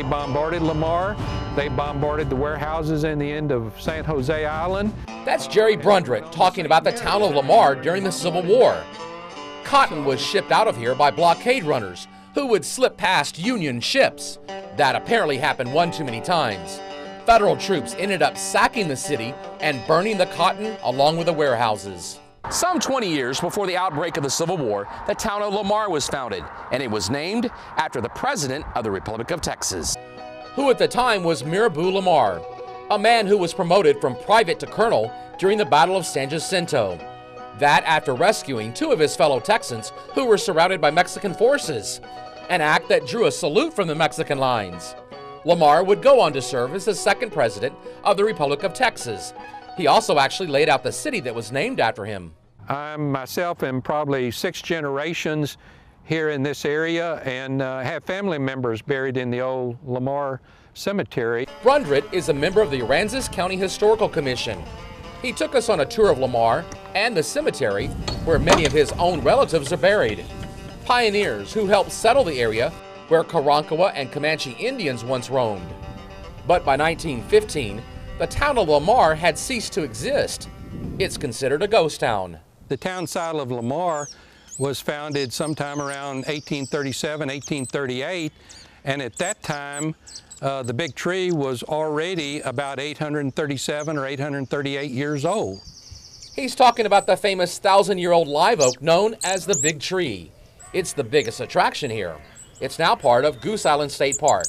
they bombarded Lamar. They bombarded the warehouses in the end of San Jose Island. That's Jerry Brundrett talking about the town of Lamar during the Civil War. Cotton was shipped out of here by blockade runners who would slip past Union ships. That apparently happened one too many times. Federal troops ended up sacking the city and burning the cotton along with the warehouses. Some 20 years before the outbreak of the Civil War, the town of Lamar was founded, and it was named after the President of the Republic of Texas, who at the time was Mirabeau Lamar, a man who was promoted from private to colonel during the Battle of San Jacinto. That after rescuing two of his fellow Texans who were surrounded by Mexican forces, an act that drew a salute from the Mexican lines. Lamar would go on to serve as the second president of the Republic of Texas. He also actually laid out the city that was named after him. I myself am probably 6 generations here in this area and have family members buried in the old Lamar Cemetery. Brundrett is a member of the Aransas County Historical Commission. He took us on a tour of Lamar and the cemetery where many of his own relatives are buried. Pioneers who helped settle the area where Karankawa and Comanche Indians once roamed. But by 1915, the town of Lamar had ceased to exist. It's considered a ghost town. The town site of Lamar was founded sometime around 1837, 1838, and at that time, the big tree was already about 837 or 838 years old. He's talking about the famous 1,000-year-old live oak known as the Big Tree. It's the biggest attraction here. It's now part of Goose Island State Park.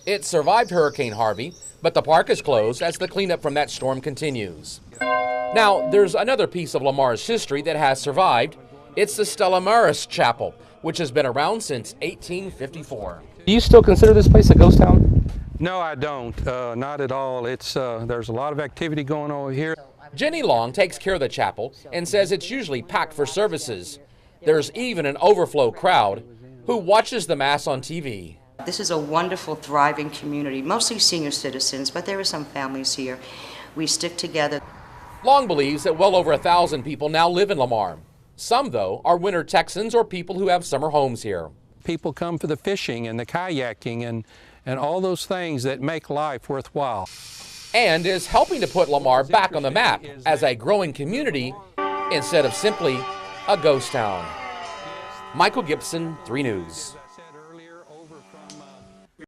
It survived Hurricane Harvey, but the park is closed as the cleanup from that storm continues. Now, there's another piece of Lamar's history that has survived. It's the Stella Maris Chapel, which has been around since 1854. Do you still consider this place a ghost town? No, I don't. Not at all. There's a lot of activity going on here. Jenny Long takes care of the chapel and says it's usually packed for services. There's even an overflow crowd who watches the Mass on TV. This is a wonderful, thriving community, mostly senior citizens, but there are some families here. We stick together. Long believes that well over 1,000 people now live in Lamar. Some, though, are winter Texans or people who have summer homes here. People come for the fishing and the kayaking and all those things that make life worthwhile. And is helping to put Lamar back on the map as a growing community instead of simply a ghost town. Michael Gibson, 3 News.